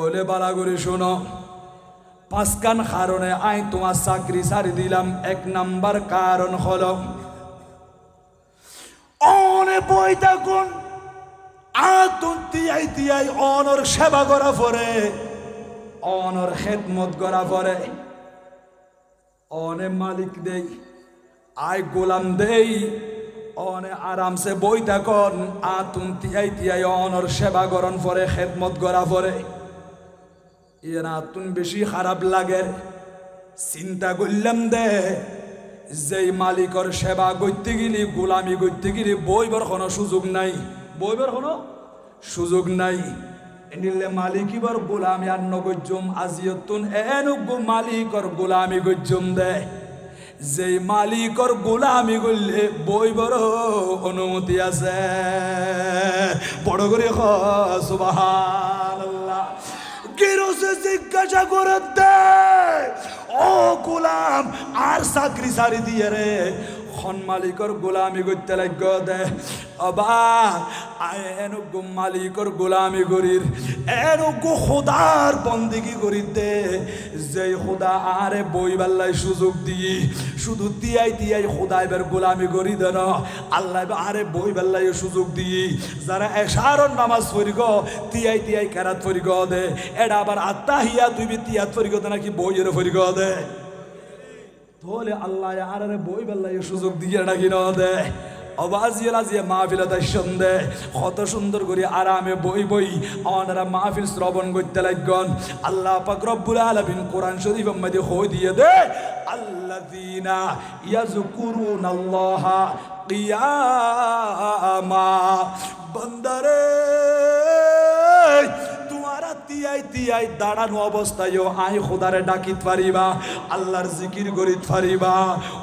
ওলে বালা করে শোনো, পাঁচখান কারণে আই তোমার চাকরি ছাড়ি দিলাম। এক নাম্বার কারণ হলো অনে বই থাকুন আতুন তিয়াই তিয়াই অনর সেবা করা পরে, অনর খেদমত করা পরে, অনে মালিক দেই আই গোলাম দেই, অনে আরামসে বই থাকুন আতুন তিয়াই তিয়াই অনর সেবা করন পরে, খেদমত করা পরে। এরা আতুন বেশি খারাপ লাগে। চিন্তা করলাম দে, যেই মালিকর সেবা করতে গেলি, গোলামি করতে গেলি বইবার কোনো সুযোগ নাই, বইবার কোনো সুযোগ নাই। এনিলে মালিক এবার গোলামি আর নগজম আজিয়তুন এনুগো মালিকর গোলামি গজম দে। যেই মালিকর গোলামি করলে বইবার অনুমতি আছে। বড় করে সুবহানাল্লাহ। গিরসে জিজ্ঞাসা করে দে, ও গোলাম আর চাকরি ছাড়ি দিয়ে রে খন মালিকর গোলামি করতে লাগ দে। অবা এনুগো মালিকর গোলামি করির, এনুগো খোদার বন্দিগি করি দে। যেই খোদা আরে বই বাল্লাই সুযোগ দিয়ে শুধু তিয়াই তিয়াই খোদা এবার গোলামি করি দেন, আল্লাহ আরে বই বাল্লাই সুযোগ দিয়ে যারা এশারন নামাজ পড়িগ তিয়াই তিয়াই কেরাত পড়িগ দে। এটা আবার আত্মাহিয়া তুই তিয়াত পড়িগ দে নাকি বইয়ের পড়িগ দে। তাহলে আল্লাহ আর বই বেল্লাই সুযোগ দিয়ে নাকি না দে। অবাজিয়ে লাজিয়ে মাহফিল দর্শন দে, কত সুন্দর করে আরামে বই বই অনারা মাহফিল শ্রবণ করতে লাগন। আল্লাহ পাক রব্বুল আলামিন কোরআন শরীফের মধ্যে কই দিয়ে দে, আল্লাযীনা ইয়াযকুরুনাল্লাহা কিয়ামা। বান্দারে তোমারা তিয়াই তিয়াই দাঁড়ানো অবস্থায়ও আই খোদারে ডাকিত পারিবা, আল্লাহর জিকির করিত পারিবা।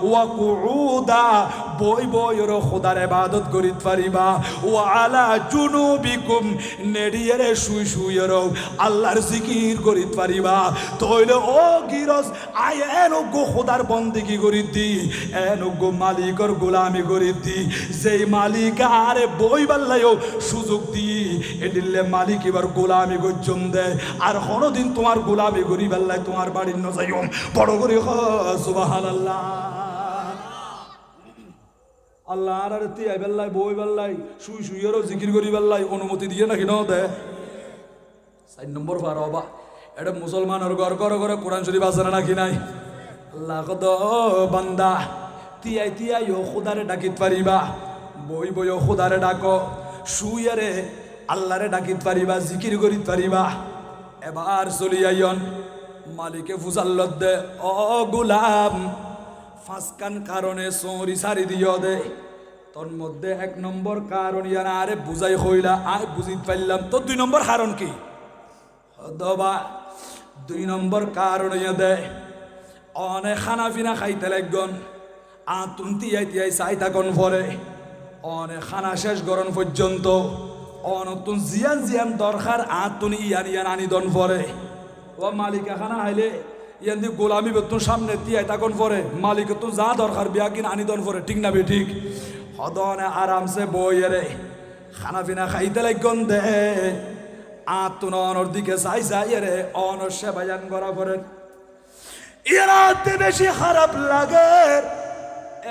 ওয়া কুউদা বই বইর খোদার ইবাদত করিত পারিবা। ওয়া আলা জুনুবিকুম নেড়িয়ে শুই শুইয়ের আল্লাহর জিকির করিত পারিবা। তইলে ও গিরস আই এনুগো খোদার বন্দেগি করিত দি, এনুগো মালিকর গোলামি করিত দি। যেই মালিক আরে বই বাল্লায়ও সুযোগ দি এদিলে মালিক এবার গোলামি গজ্জম দে। আর কোনদিন তোমার গোলামি করি বেল্লাই তোমার বাড়ির ন যাইও। বড় করে সুবহানাল্লাহ। আল্লাহ আর তিয়াই বেল্লাই বই বেল্লাই শুই শুইয়েরও জিকির করি বেল্লাই অনুমতি দিয়ে নাকি ন দে। 4 নম্বর পার হবা, এটা মুসলমানের ঘর ঘরে ঘরে কোরআন শরীফ আছে নাকি নাই? আল্লাহ কত বান্দা তিয়াই তিয়াই ও খোদারে ডাকিত পারিবা, বই বই ও খোদারে ডাকো, শুইয়ারে আল্লাহরে ডাকিত পারিবা, জিকির করিত পারিবা। এবার চলি আইন মালিকে ফুসাল্লত দে, ও গোলাম ফাঁসকান কারণে চৌরি সারি দিও দে। তোর মধ্যে 1 নম্বর কারণ ইয়ার আরে বুঝাই হইলা আয় বুঝিত পারলাম। তো 2 নম্বর কারণ কি? দবা 2 নম্বর কারণ ইয়া দে, অনেক খানা পিনা খাইতে লাগন আতুন তিয়াই তিয়াই চাই থাকন পরে, অনেক খানা শেষ গরণ পর্যন্ত অনতুন জিয়ান জিয়ান দরকার আতুন ইয়ান ইয়ান আনি দন পরে। ও মালিক খানা হাইলে ইয়ান দি গোলামি বেতন সামনে তিয়াই থাকন পরে, মালিক তো যা দরকার বিয়া কিন আনি দন পরে, ঠিক না বে ঠিক? হদনে আরামসে বইয়েরে খানা পিনা খাইতে লাগন দে আতুন অনর দিকে চাই চাই রে অনর সেবায়ান করা পরে। এরাতে বেশি খারাপ লাগে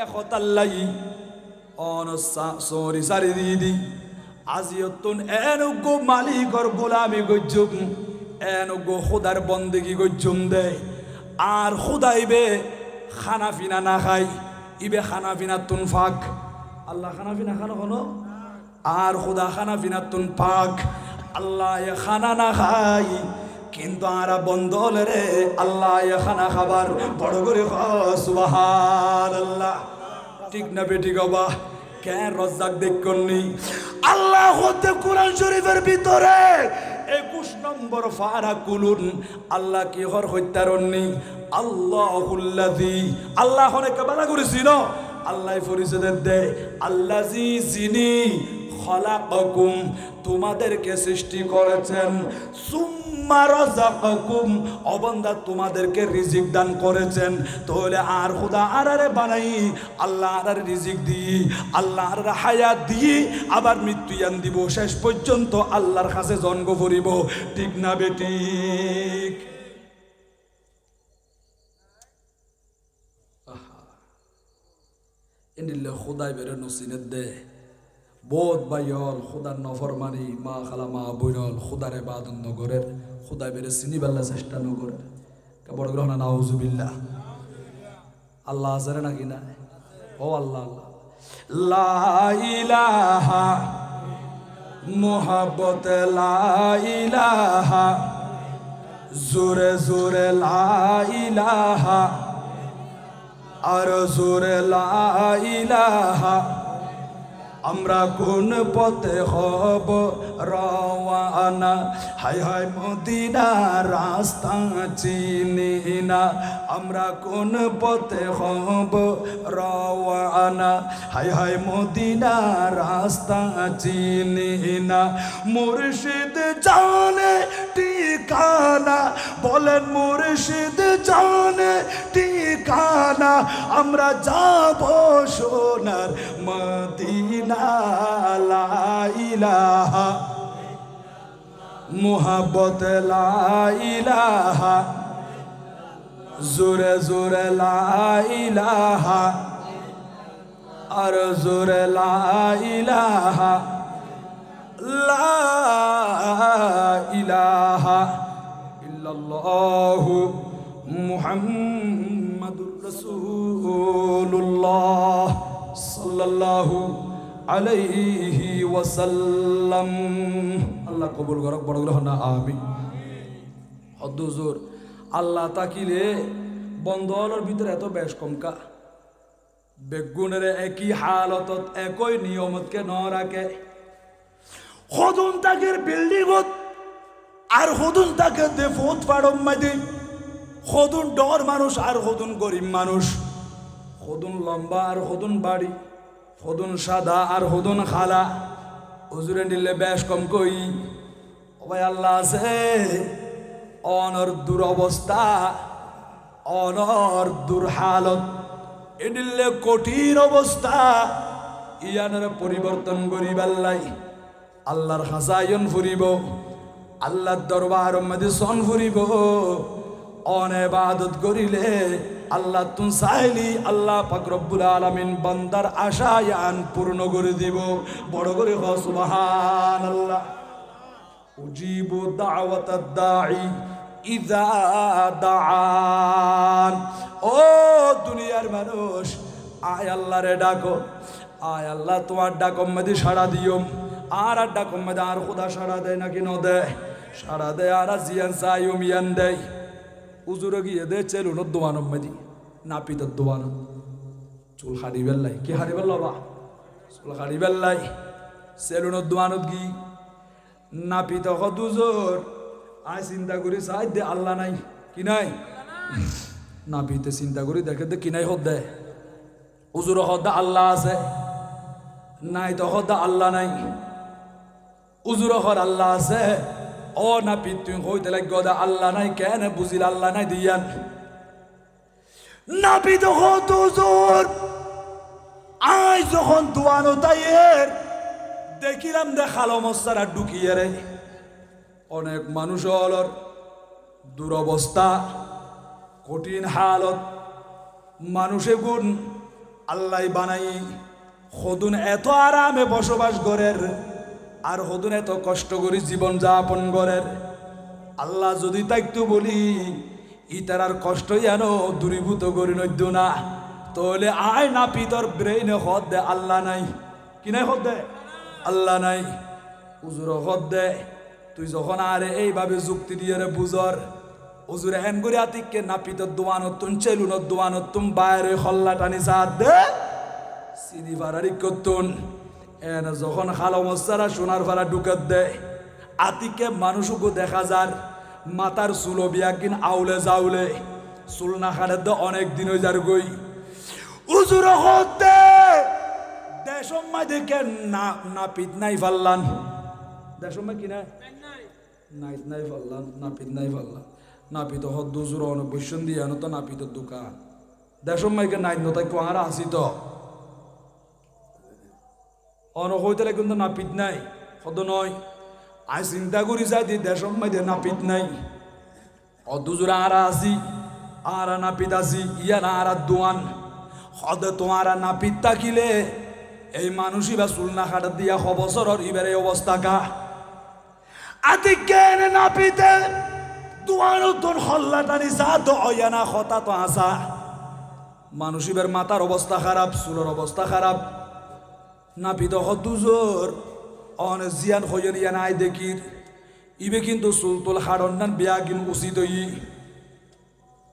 একতাল্লাই অনসা সরি সারি দি আজিয়তুন এনুগো মালিকর গোলামি গজ্জুম, এনুগো খোদার বন্দেগি গজ্জুম দে। আর খুদাইবে খানা পিনা না খাই, ইবে খানা পিনা তুন ফাঁক। আল্লাহ খানা পিনা খানো কোনো আর খুদা খানা পিনা তুন পাক। আল্লাহ খানা না খাই কিন্তু আরা বন্ধল রে আল্লাহ খানা খাবার। বড় করে সুবহানাল্লাহ, ঠিক না বেটি গবা? কেন রজ্জাক দেখনি আল্লাহ হতে কোরআন শরীফের ভিতরে 21 নম্বর ফারা কুলুন আল্লাহ কি হর হত্যারণনি আল্লাহুল্লাযী আল্লাহ অনেক বালা করেছিল আল্লাহ পরিচয় দে আল্লাযী যিনি খলাকাকুম তোমাদেরকে সৃষ্টি করেছেন, সুম্মা সুম্মা রাযাকাকুম, ও বান্দা তোমাদেরকে রিজিক দান করেছেন, তাহলে আর খোদা আরারে বানাই, আল্লাহ আরারে রিজিক দিই, আল্লাহ আরারে হায়াত দিই, আবার মৃত্যু ইয়ান দিব, শেষ পর্যন্ত আল্লাহর কাছে জন্ম করিব। ঠিক না বেঠিক? এন্ডিলে খোদাই বেরে নসিনের দে বোধ বাইল খোদার নফরমানি মা খালা মা বইনল খোদারে বাদন নগরের খোদাই বেরে চিনি বেলা চেষ্টা নগরের বড় গ্রহণ নাউজুবিল্লাহ। আল্লাহ আজারে নাকি না? ও আল্লাহ আল্লাহ লা ইলাহা মুহাব্বত লা ইলাহা জোরে জোরে লা ইলাহা আর জোরে লা ইলাহা। আমরা কোন পথে হব রওয়ানা, হায় হায় মদিনার রাস্তা চিনি না। আমরা কোন পথে হব রওয়ানা, হায় হায় মদিনার রাস্তা চিনি না। মুর্শিদ জানে ঠিকানা, বলেন মুর্শিদ জানে ঠিকানা। আমরা যাব সোনার মদিনা, লা ইলাহা মুহাব্বত লা ইলাহা জোরে জোরে লা ইলাহা আর জোরে লা ইলাহা লা ইলাহা ইল্লাল্লাহু মুহাম্মাদুর রাসূলুল্লাহ সাল্লাল্লাহু আলাইহি ওয়াসাল্লাম। আল্লাহ কবুল করক, বড় গ্রহণ আমিন। হদ্দ হুজুর আল্লাহ তাকিলে বন্ধলের ভিতরে এত বেশ কমকা বেগুনের একই হালতত একই নিয়মতকে ন রাখে। সদুন তাকের বিল্ডিংত আর সদুন তাকে দে ফুট পাড়ম মাদি, সদুন ডর মানুষ আর সদুন গরিব মানুষ, সদুন লম্বা আর সদুন বাড়ি, সদুন সাদা আর সদুন খালা। হুজুরে নিলে বেশ কম কই ভাই আল্লাহ আছে। অনর দুরবস্থা অনর দুর্হালত এডিলে কঠিন অবস্থা ইয়ানের পরিবর্তন করিব আল্লাহ। আল্লাহর হাসায়ন ফুরিব, আল্লাহর দরবার মধ্যে সন ফুরিব। অনেবাদত করিলে আল্লাহ তুন চাইলি আল্লাহ পাক রব্বুল আলামিন বান্দার আশায়ান পূর্ণ করে দিব। বড় করে হ সুবহানাল্লাহ। উজিবু দাওয়াতাদ দাঈ ইযা দাআন। ও দুনিয়ার মানুষ, আয় আল্লাহরে ডাকো, আয় আল্লাহ তোমার ডাকম মধ্যে সাড়া দিও। আর ডাকম মধ্যে আর খোদা সাড়া দেয় নাকি ন দেয়? সাড়া দেয় আর জিয়ান চাই মিয়ান দেয়। উজুরে গিয়ে দে চেলুনত দোয়ানম মেদি নাপিতর দোয়ান চুল হাড়ি বেল্লাই কি হাড়ি বেল্লা বা চুল হাড়ি বেল্লাই চেলুনত দোয়ানত গি নাপিত দুজোর আয় চিন্তা করি চাই দে আল্লাহ নাই কি নাই। নাপিতে চিন্তা করি দেখে দে কি নাই হদ দে। উজুর হদ আল্লাহ আছে নাই তো হদ আল্লাহ নাই। উজুর হর আল্লাহ আছে। ও নাপিত তুই হইতে লাগবে আল্লাহ নাই কেন বুঝিল আল্লাহ নাই দিয়ান। নাপিত হুজুর আই যখন দোয়ানো তাইয়ের দেখিলাম দেখালো মশারা ঢুকিয়ে রে। অনেক মানুষ হলর দুরবস্থা কঠিন হালত মানুষে গুণ আল্লাহ বানাই সদুন এত আরামে বসবাস করের আর সদুন এত কষ্ট করি জীবন যাপন করের। আল্লাহ যদি তাইতো বলি ইতার কষ্ট জানো দূরীভূত করি নদ্য না, তাহলে আয় না পিতর ব্রেইনে হদ দে আল্লাহ নাই কি নাই হদ দে আল্লাহ নাই। উজুর হদ দে তুই যখন আরে এইভাবে যুক্তি দিয়ে রে বুঝর উজুরে হেন করে আতিককে না পিতর দোয়ানত তুন চেলুনত দোয়ানত তুম বাইরে হল্লা টানি সাথ দে সিদি ভাড়ারি করতুন। এন যখন খালো মশারা সোনার ভাড়া ঢুকাত দেয় আতিকে মানুষকে দেখা যার মাতার চুলো বিয়াকিন আউলে যাউলে চুল না খাড়ে দে অনেক দিন হয়ে যার গই। উজুর হতে দেশম মাই দেখে না নাপিত নাই ফাল্লান দেশম কি নাই নাইত নাই পারলাম, নাপিত নাই পারলাম, নাপিত হদ্দু জোর অনেক বৈশ্যন দিয়ে আনো তো নাপিতের দোকান দেশম মাইকে নাইত নতাই কোয়ারা আসি তো অনেক হইতে কিন্তু নাপিত নাই হদ নয়। আই চিন্তা করি যাই দি দেশম মাইতে নাপিত নাই হদ্দু জোরে আরা আসি আরা নাপিত আসি ইয়া না আরা দোয়ান হদে তোমারা নাপিত থাকিলে এই মানুষই বা চুলনা খাটা দিয়া বছরের ইবারে অবস্থা কা আতি কেন নাপিতে দুয়ানো তোর হল্লা টানি যা তো অয়ানা হতা তো আসা মানুষ ইবার মাথার অবস্থা খারাপ চুলের অবস্থা খারাপ নাপিত হদুজোর অনেক জিয়ান হইয়ের ইয়া নাই দেখির ইবে কিন্তু চুলতুল হাড়ন্নান বিয়া কিন উচিত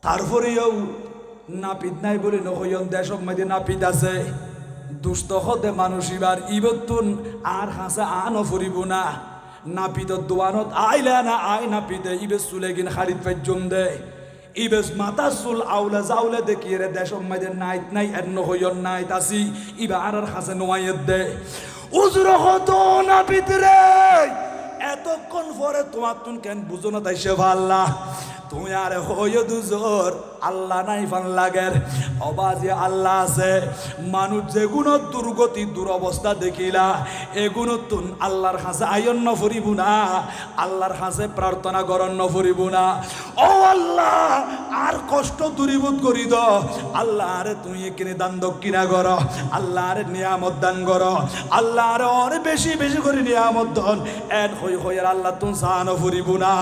তারপরেও নাপিত নাই বলে নহয়ন দেশক মাঝে নাপিত আছে দুষ্ট হতে মানুষ ইবার ইবতুন আর হাসা আনও ফুরিব না নাপিত দোয়ানত আইলে না আই নাপিতে ইবে চুলে কিন হাড়িত পাইজম দে ইবে মাথা চুল আউলে যাওলে দেখি রে দেশক মাঝে নাইত নাই এর নহয়ন নাইত আসি ইবা আর হাসে নোয়াইয়ের দে উজর হতো নাপিত রে এতক্ষণ পরে তোমার তুন কেন বুঝো না তাই সে ভাল্লা তুমি আর হইয় দুজোর আল্লাহ নাই ফান লাগের অবাজি আল্লাহ আছে মানুষ যেগুলো দুর্গতি দুরবস্থা দেখিলা এগুলো তুন আল্লাহর হাসে আয়ন ন ফুরিব না আল্লাহর হাসে প্রার্থনা করন ন ফুরিব না ও আল্লাহ আর কষ্ট দূরীভূত করি দ আল্লাহ আরে তুই এখানে দান দক্ষিণা কর আল্লাহ আরে নিয়ামত দান কর আল্লাহ আরে অনেক বেশি বেশি করে নিয়ামত দান এন হই হইয়ার আল্লাহ তুন সাহান ফুরিব না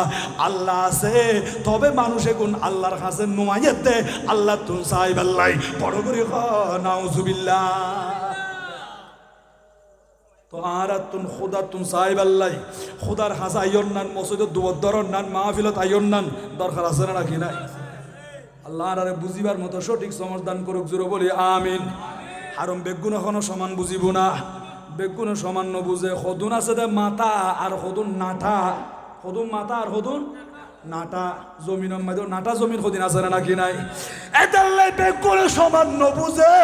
আল্লাহ আছে তবে মানুষ এখন আল্লাহর কাছে নোয়াইতে আল্লাহ তুন সাহেব আল্লাহ বড় করে নাউজুবিল্লাহ তো আর তুন খুদা তুন সাহেব আল্লাহ খুদার হাসা আইয়ন নান মসজিদ দুবদরন নান মাহফিলত আইয়ন নান দরকার আছে না নাকি নাই আল্লাহ আরে বুঝিবার মতো সঠিক সমাধান করুক জোরে বলি আমিন হারম বেগুন এখনো সমান বুঝিব না বেগুন সমান ন বুঝে সদুন আছে দে মাথা আর সদুন নাটা সদুন মাথা আর সদুন নাটা জমিনের মধ্যে নাটা জমিন সদিন আছে না নাকি নাই এদাল্লাই বেগুন সমান ন বুঝে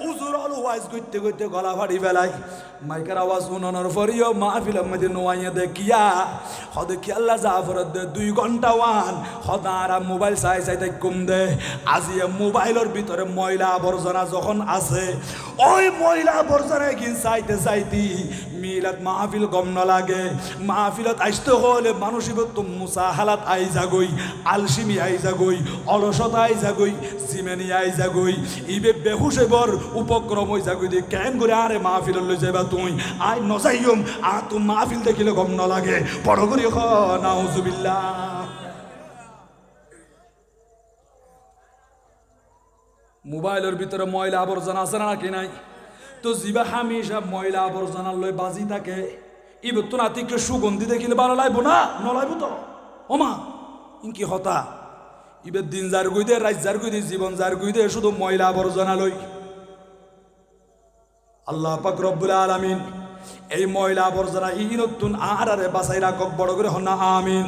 উজুর আলু ওয়াইজ করতে করতে গলা ফাড়ি ফেলাই মাইকের আওয়াজ উনানোর পরেও মাহফিলের মধ্যে নোয়াইয়ে দেখিয়া হদে কি আল্লাহ জাফরত দে 2 ঘন্টা ওয়ান হদারা মোবাইল চাই চাই তাই কম দে আজিয়ে মোবাইলের ভিতরে ময়লা আবর্জনা যখন আছে ওই ময়লা আবর্জনা কি চাইতে চাইতি মিলাদ মাহফিল গম না লাগে মাহফিলত আসতে হলে মানুষিব তো মুসা হালাত আই যাগই আলসিমি আই যাগই অলসতা আই যাগই জিমেনি আই যাগই ইবে বেহুশে বর উপক্রম হয়ে যাগই দি কেন করে আরে মাহফিল লই যাইবা তুই আই নজাইম আ তো মাহফিল দেখিলে গম না লাগে বড় করে নাউজুবিল্লাহ মোবাইলের ভিতরে ময়লা আবর্জনা আছে না কি নাই তো জিবা হামেশা ময়লা আবর্জনা লই বাজি থাকে ইবে তো নাতিকে সুগন্ধি দেখিলে ভালো লাগবো না নলাইব তো ওমা ইনকি হতা ইবে দিন যার গুই দে রাত যার গুই দে জীবন যার গুই দে শুধু ময়লা আবর্জনা লই আল্লাহ পাক রব্বুল আলামিন এই ময়লা আবর্জনা ইনতুন আরে বাঁচাই রাখক বড় করে হন না আমিন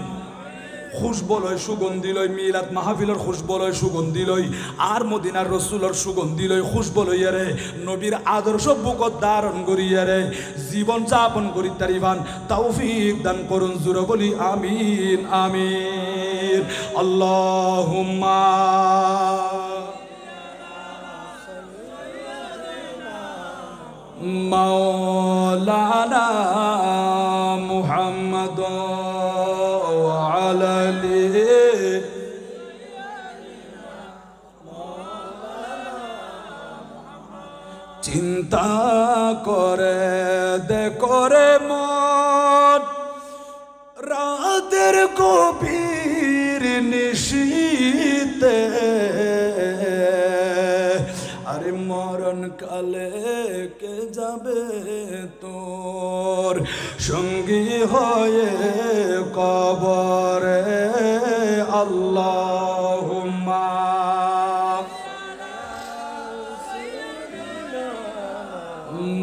খুশবু লয় সুগন্ধি লয় মিলাদ মাহফিলের খুশবু লয় সুগন্ধি লয় আর মদিনার রসুলের সুগন্ধি লয় খুশবু লইয়ারে নবীর আদর্শ বুকত ধারণ করিয়ারে জীবন যাপন করি তারিবান তৌফিক দান করুন জুরে বলি আমিন আমিন আল্লাহুম্মা মাওলানা মুহাম্মদ চিন্তা করে করে মন রাতের গভীর নিশীতে আরে মরণ কালে কে যাবে তোর সঙ্গী হয়ে কবরে আল্লাহুম্মা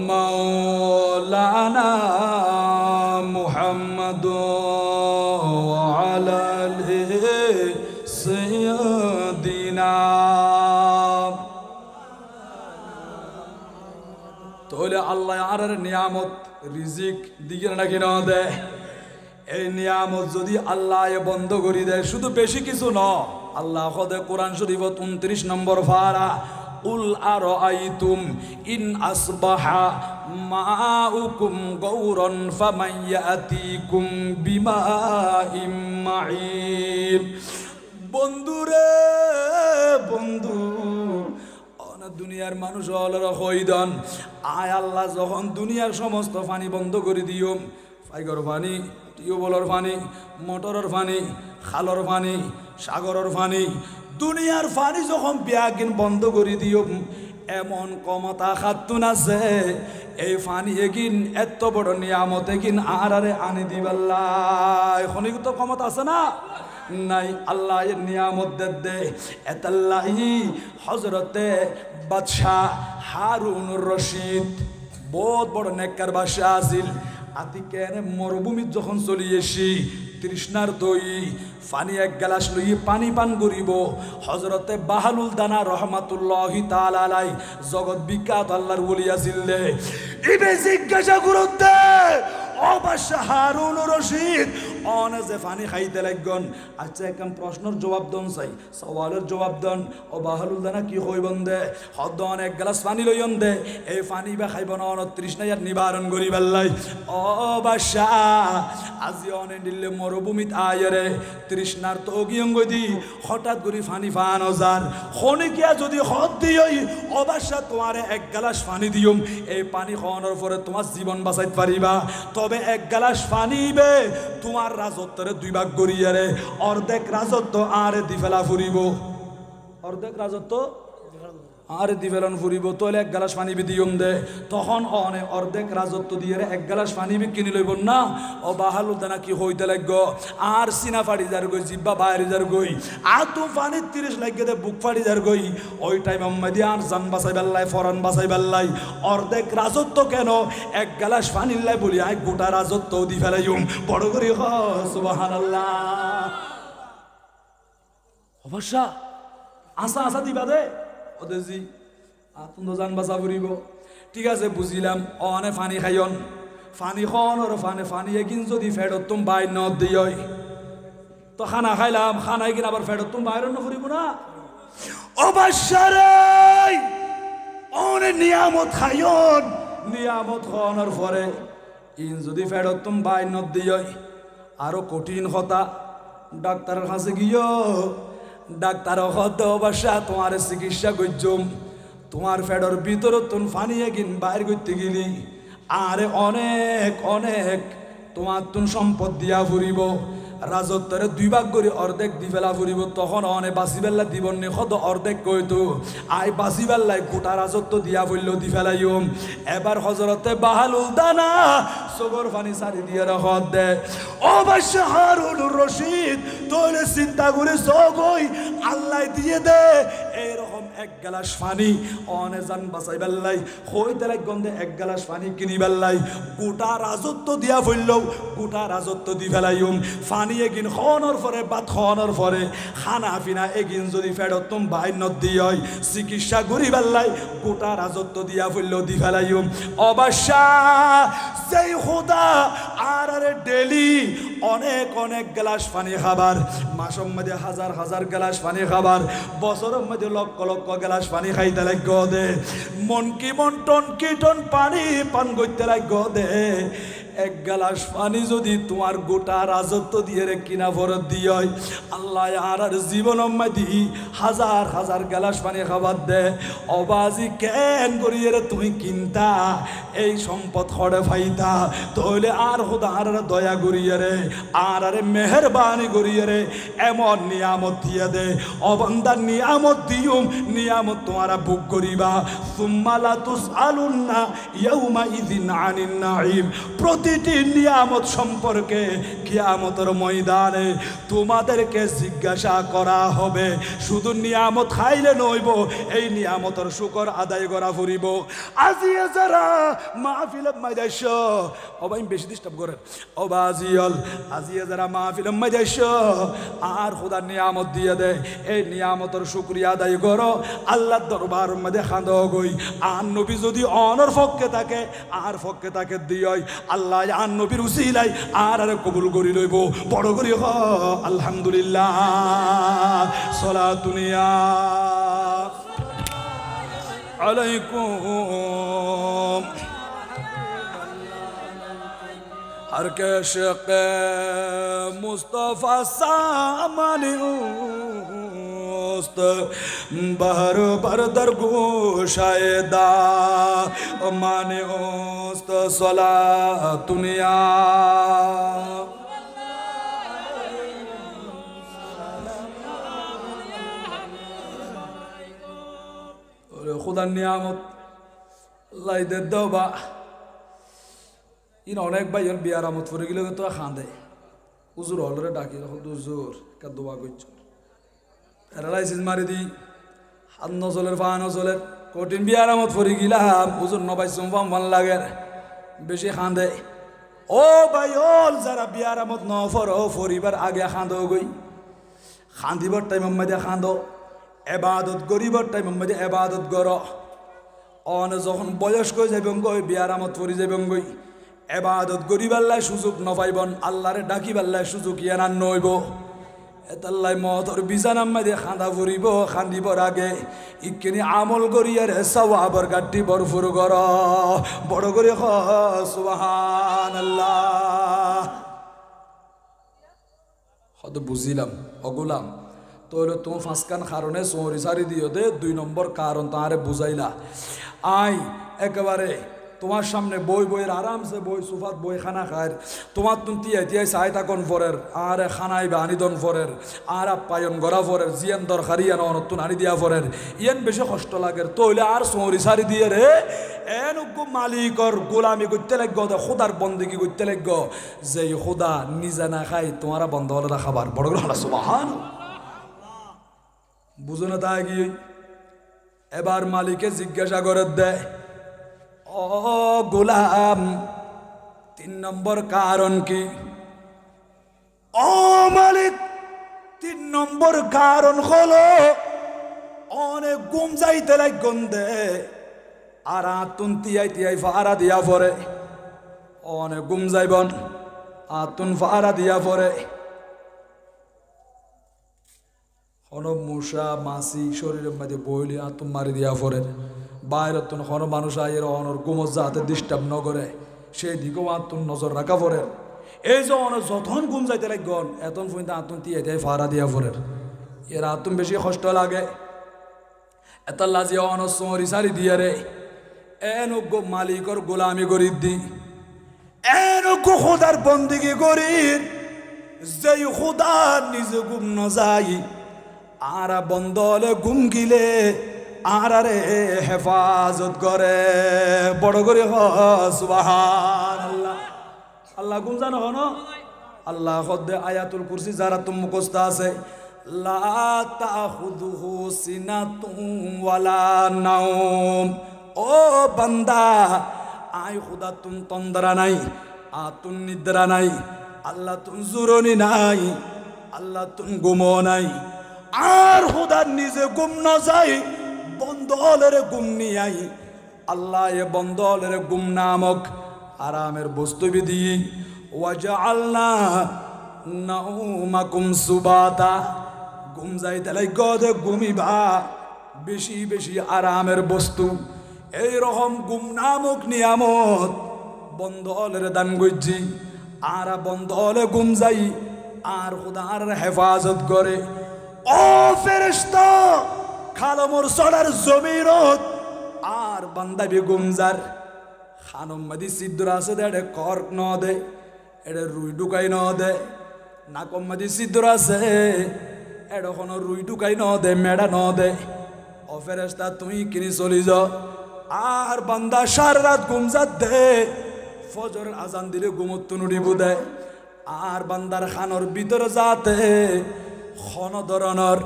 মাওলানা মুহাম্মদ ওয়া আলি সাইয়্যিদিনা তাহলে আল্লাহ আর নিয়ামত রিজিক দিকে নাকি না দেয় এই নিয়ামত যদি আল্লাহ বন্ধ করে দেয়, শুধু বেশি কিছু ন, আল্লাহ খোদে কোরআন শরীফ 29 নম্বর ফারা, উল আরাআইতুম ইন আসবাহা মাউকুম গাওরান ফামাইয়াতিকুম বিমাইম মাঈন। বন্ধুরে বন্ধু, দুনিয়ার মানুষ হলর হইদন, আয় আল্লাহ যখন দুনিয়ার সমস্ত পানি বন্ধ করে দিও, ফাইগর পানি, টিউবওয়েলের পানি, মোটরের পানি, খালর পানি, সাগরের পানি, দুনিয়ার পানি যখন বিয়াগিন বন্ধ করে দিও, এমন ক্ষমতা খাতুন আছে এই পানি এগিন এত বড় নিয়ামত এগিন আর আনি দিবাল্লাহ, এখনই তো ক্ষমতা আছে না নাই? আল্লাহ এর নিয়ামত দে এতাল্লাহি হযরতে বাদশাহ হারুনুর রশিদ বহুত বড় নেককার বাদশাহ আছিল। আতিকের মরুভূমিত যখন চলি এসি তৃষ্ণার দই পানি এক গ্লাস লই পানি পান করিব, হযরতে বাহালুল দানা রহমাতুল্লাহি তাআলা আলাই জগৎ বিখ্যাত আল্লাহর ওলি আছিলেন। ইবে জিজ্ঞাসা করতে ও বাদশাহ হারুনুর রশিদ অনে যে পানি খাইতে লাগন, আচ্ছা একদম প্রশ্নের জবাব দন চাই, সওয়ালের জবাব দন। ও বাহালুল দানা কি কইবন দে, হদন এক গ্লাস পানি লইন দে, এই পানি বা খাইব না তৃষ্ণার নিবারণ করি বেল্লাই। ও বাদশাহ আজি অনে দিল্লে মরুভূমিত আয়রে তৃষ্ণার তো অগিয়ঙ্গ দি হঠাৎ করে পানি ফান যার খনিকিয়া যদি হদ দিই, ও বাদশাহ তোমারে এক গ্লাস পানি দিম, এই পানি খাওয়ানোর পরে তোমার জীবন বাঁচাইতে পারিবা, তবে এক গ্লাস পানি বে তোমার রাজত্বরে দুই ভাগ করিয়া রে, অর্ধেক রাজত্ব আরে দি ফেলা ফুরিব, অর্ধেক রাজত্ব আরে দি ফেলান ফুরিব, তাহলে এক গ্লাস পানি বি দিয়ম দে। তখন অনে অর্ধেক রাজত্ব দিয়ে রে এক গ্লাস পানি বি কিনি লইব না। ও বাহালুল দানা কি হইতে লাগ আর সিনা ফাড়ি যার গই, জিব্বা বাইরে যার গই, আর তো পানি 30 লাগে দে বুক ফাড়ি যার গই, ওই টাইম আম্মাদি আর জান বাঁচাই বেল্লাই, ফরান বাঁচাই বেল্লাই, অর্ধেক রাজত্ব কেন এক গ্লাস পানি লাই বলি আই গোটা রাজত্ব দি ফেলাইম। বড় করি হ সুবহানাল্লাহ। অবশ্য আসা আসা দিবা দে ওদেজি আতন্দ জান বাঁচা ফুরিব। ঠিক আছে বুঝিলাম, অনে ফানি খাইন, ফানি খন ওর ফানি এগিন যদি ফেরত তুম বাইর ন দিয় তো খানা খাইলাম, খানাই কিনা আবার ফেরত তুম বাইর ন ফুরিব না। অবশ্যরে অনে নিয়ামত খাইন, নিয়ামত খনের পরে ইন যদি ফেরত তুম বাইর ন দিয় আরো কঠিন কথা, ডাক্তারের কাছে গিয়ে ডাক্তার হত অবশ্যা তোমার চিকিৎসা করছম, তোমার ফেডর ভিতর তুমি ফানিয়ে গিন বাইর করতে গেলি, আরে অনেক অনেক তোমার তুমি সম্পদ দিয়া ফুরিব, রাজত্বরে দুই ভাগ করে অর্ধেক দি ফেলা ফুরিব, তখন অনে বাঁচি বেল্লা দিবন নে কত অর্ধেক কইতো আই বাঁচি বেল্লাই গোটা রাজত্ব দিয়া ফেলল দি ফেলাইম। এবার হযরতে বাহালুল দানা সগর ফানি সারি দিয়ে রাখত দে। অবশ্য হারুনুর রশিদ তোলে চিন্তা করে সগই আল্লাহ দিয়ে দে এইরকম এক গ্লাস পানি অনে জান বাঁচাই বেল্লাই, হইতে লাগ গন্ধে এক গ্লাস পানি কিনি বেল্লাই, গোটা রাজত্ব দিয়া ফেলল, গোটা রাজত্ব দি ফেলাইম। পানি এগিন খাওয়ানোর পরে ভাত খাওয়ানোর পরে খানা পিনা এগিন যদি ফেরত তুম বাইর নদ দিয়ে চিকিৎসা করি বেল্লাই, গোটা রাজত্ব দিয়া ফেলল দি ফেলাইম। অবশ্যা যেই খোদা আর ডেলি অনেক অনেক গ্লাস পানি খাবার, মাসের মধ্যে হাজার হাজার গ্লাস পানি খাবার, বছরের মধ্যে লক্ষ লক্ষ গ্লাস পানি খাইতে লাগ দে, মন কি মন টন কি টন পানি পান করতে লাগ দে, এক গ্লাস পানি যদি তোমার গোটা রাজত্ব দিয়ে রে কিনা ভরত দিয়ে আল্লাহ আর জীবন দি হাজার হাজার গ্লাস পানি খাবার দে। অবাজি কেন করিয়ে রে তুমি কিনতা এই সম্পদ খড়ে ফাইতা, তাহলে আর খোদা আর দয়া করিয়ে রে আর মেহরবানি করিয়ে রে এমন নিয়ামত দিয়ে দে। অবন্দার নিয়ামত দিউম, নিয়ামত তোমারা বুক করিবা, সুম্মা লা তুসআলুন্না ইয়াউমা ইযিন আনিন নাঈম। প্রতিটি নিয়ামত সম্পর্কে কিয়ামতের ময়দানে তোমাদেরকে জিজ্ঞাসা করা হবে। শুধু নিয়ামত খাইলে নইব, এই নিয়ামতের শুকর আদায় করা ফুরিব। আজিয়া যারা মাহফিল মাইদাইশ অবাই বেশি ডিস্টার্ব করেন অবাজিয়ল, আজিয়া যারা মাহফিল মাইদাইশ আর খোদার নিয়ামত দিয়ে দে, এই নিয়ামতের শুকরিয়া আদায় করো, আল্লাহর দরবার মধ্যে খান্দ গই। আর নবী যদি অনর পক্ষে থাকে আর পক্ষে তাকে দিয়, আল্লাহ আল্লাহ আর নবীর উসিলাই আর কবুল করি লইব বড় করি হ আলহামদুলিল্লাহ সালাতুনিয়া আলাইকুম हर के शक मुस्तफ़ा सामने उस्त बहर बरदर गोशायदा माने उस्त सला दुनिया खुदा नियामत अल्लाह दे दबा ইন অনেক ভাই এর বিয়ার আমত করে গেলে তো খাঁদে হুজুর অলরে ডাকি হুজুর কা দোয়া করছো প্যারালাইসিস মারি দি হাত নজলের পা নজলের কঠিন বিয়ার আমত করে গেলাম হুজুর নবাই সোমবাম ভাল লাগে বেশি খাঁদে ও ভাই ওল যারা বিয়ার আমত ন ফরো ফরিবার আগে খাঁদো গই খাঁদিবার টাইম মধ্যে খাঁদো এবাদত গরিবার টাইম মধ্যে এবাদত গর অন যখন বয়স্ক যাইবেন গই বিয়ার আমত ফরি যাইবেন গই এবাদত গরিবাল্লাই সুযোগ নপাইবন আল্লাহরে ডাকিবাল্লাই সুযোগ ইয়ানান নইব এতাল্লাই মতর বিজানাম মাঝে খাঁদা ফুরিব খান্দিবর আগে ইকেনি আমল করিয়ার সওয়াবর গাড্ডি বরফুর কর বড় করে খ সুবহানাল্লাহ হয়তো বুঝিলাম অগুলাম তো হলো তুমি ফাঁসকান কারণে চৌরি সারি দিও দে 2 নম্বর কারণ তাহারে বুঝাইলা আই একেবারে তোমার সামনে বই বইয়ের আরামসে বই সুফাত বই খানা খায় তোমার তুন তিয়াই তিয়াই সাইতা কন ফরের আর খানাই বা আনিদন ফরের আর আপ্যায়ন গড়া ফরের জিয়ান দরকারি আন অনতুন আনি দিয়া ফরের ইয়ান বেশি কষ্ট লাগের তইলে আর চৌরি সারি দিয়ে রে এন মালিকর গোলামি করতে লাগব খোদার বন্দেগি করতে লাগব যে খোদা নিজে না খাই তোমারা বন্ধ হলে খাবার বড় করে সুবহান বুঝো না তাই কি এবার মালিকে জিজ্ঞাসা করে দেয় ও গোলাম 3 নম্বর কারণ কি ও মালিক 3 নম্বর কারণ হলো অনেক ঘুম যাইতে লাগন দে আর আতুন তিয়াই তিয়াই ফারা দিয়া পরে অনেক ঘুম যাইবন আতুন ফারা দিয়া পরে হন মশা মাছি শরীরের মধ্যে বইলে আতুন মারি দিয়া পরে বাইরে তুন হন মানুষ আয়ের অনর গুমজ যাতে ডিস্টার্ব ন করে সেই দিকেও আতুন নজর রাখা পরে এই যে অন যখন ঘুম যাইতে লাগন এতন পর্যন্ত আতুন তিয়াই তিয়াই ফারা দিয়া পরে এর আতুন বেশি কষ্ট লাগে এত লাজি অন সরি সারি দিয়ে রে এনুগ মালিকর গোলামি করি দি এনুগ খোদার বন্দিগি করি যে খোদা নিজে ঘুম ন যাই আর বন্ধ হলে ঘুম গিলে আর রে হেফাজত করে বড় করে সুবহানাল্লাহ আল্লাহ ঘুম জানো হন আল্লাহ খদ্দে আয়াতুল কুরসি যারা তুম মুখস্থ আছে লা তাখুযুহু সিনাতুন ওয়ালা নাওম ও বান্দা আই খুদা তুম তন্দ্রা নাই আতুন নিদ্রা নাই আল্লাহ তুম জুরনি নাই আল্লাহ তুম ঘুমো নাই আর খুদা নিজে ঘুম না যাই বন্ধলের ঘুম নিয়াই আল্লাহ এ বন্ধলের ঘুম নামক আরামের বস্তু বিধি ওয়াজআলনা নাউমাকুম সুবাতা ঘুম যাইতে লাগদে ঘুমিবা বেশি বেশি আরামের বস্তু এই রকম ঘুম নামক নিয়ামত বন্ধলের দান গজ্জি আর বন্ধলে ঘুম যাই আর খুদার হেফাজত করে ও ফেরেশতা খালমর সড়ার জমিরত আর বান্দাবি গুমজার খানম মদি সিদ্ধর আছে দে কর্ক ন দে এডে রুই ঢুকাই ন দে নাকম মদি সিদ্ধর আছে এড কোনো রুই ঢুকাই ন দে মেডা ন দে ও ফেরেশতা তুই কিনি চলি যাও আর বান্দা সারা রাত গুমজাত দে ফজর আজান দিলে ঘুমত নুড়িব দে আর বান্দার খানর ভিতরে যাতে খন ধরনের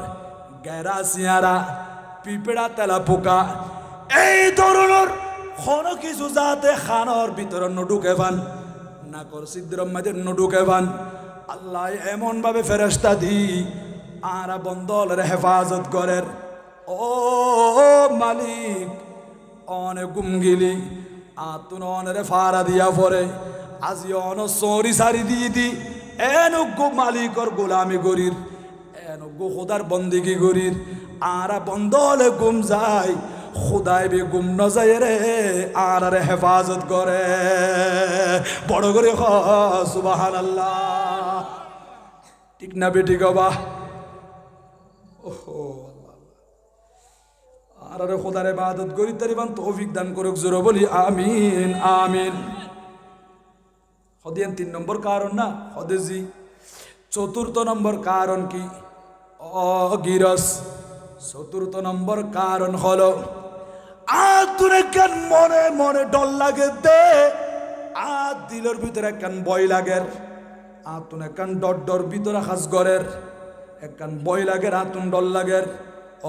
গেরা সিয়ারা পিঁপড়া তেলা পোকা এই ধরনের খন কিছু যাতে খানর ভিতরে নুডুকে পান নাকর সিদ্ধরম মাঝে নুডুকে পান আল্লাহ এমন ভাবে ফেরেশতা দি আর বন্দলের হেফাজত করেন ও মালিক অনেক গুমগিলি আতুন অনেরে ফারা দিয়া পরে আজি অন সরি সারি দিয়ে দি এনগো মালিকর গোলামি গরির এনগো খোদার বন্দিগি গরির আর বন্দলে গুম যায় খুদাই বে গুম ন যায় রে আর হেফাজত করে বড় করে সুবহানাল্লাহ ঠিক না বেটি গবা ওহো আর খোদার ইবাদত করি তারিবান তৌফিক দান করুক জোরে বলি আমিন আমিন হদিয়ান 3 নম্বর কারণ না হদেজি চতুর্থ নম্বর কারণ কি অগিরস চতুর্থ নম্বর কারণ হলো আতুরে কেন মনে মনে ডর লাগে দে দিলের ভিতরে কেন ভয় লাগের আতুন একান ডর ভিতরে খাস গরের একান ভয় লাগের আতুন ডর লাগের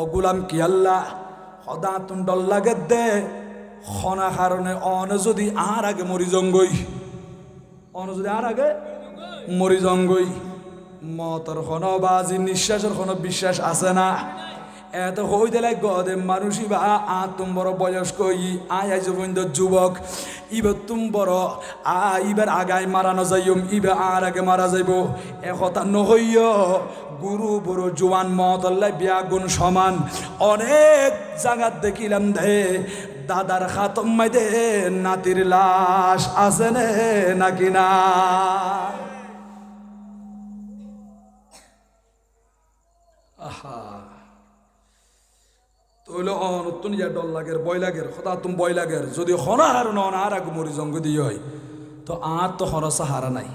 অগুলাম কি আল্লাহ সদা আতুন ডর লাগে দে খনা কারণে অন যদি আর আগে মরি জঙ্গই অন যদি আর আগে মরি জঙ্গই মতর খন বাজি নিঃশ্বাসের কোনো বিশ্বাস আছে না এত হই দিলে গদে মানুষই বা তুম বড় বয়স্ক আয় যুবক ইবার তুম বড় ইবার আগায় মারানো যাইম ইবে আর আগে মারা যাইব একথা নহইয় গুরু বড় জোয়ান মতল্লাই বিয়া গুণ সমান অনেক জায়গাত দেখিলাম দে দাদার খাতম মাইদে নাতির লাশ আছে নে নাকি না আহা তোলে অনতুন ইয়া ডল লাগের বয় লাগের খোদা তুম বয় লাগের যদি খনা আর নন আর আগ মরি জঙ্গ দিয়ে হয় তো আর তো খরচ হারা নাই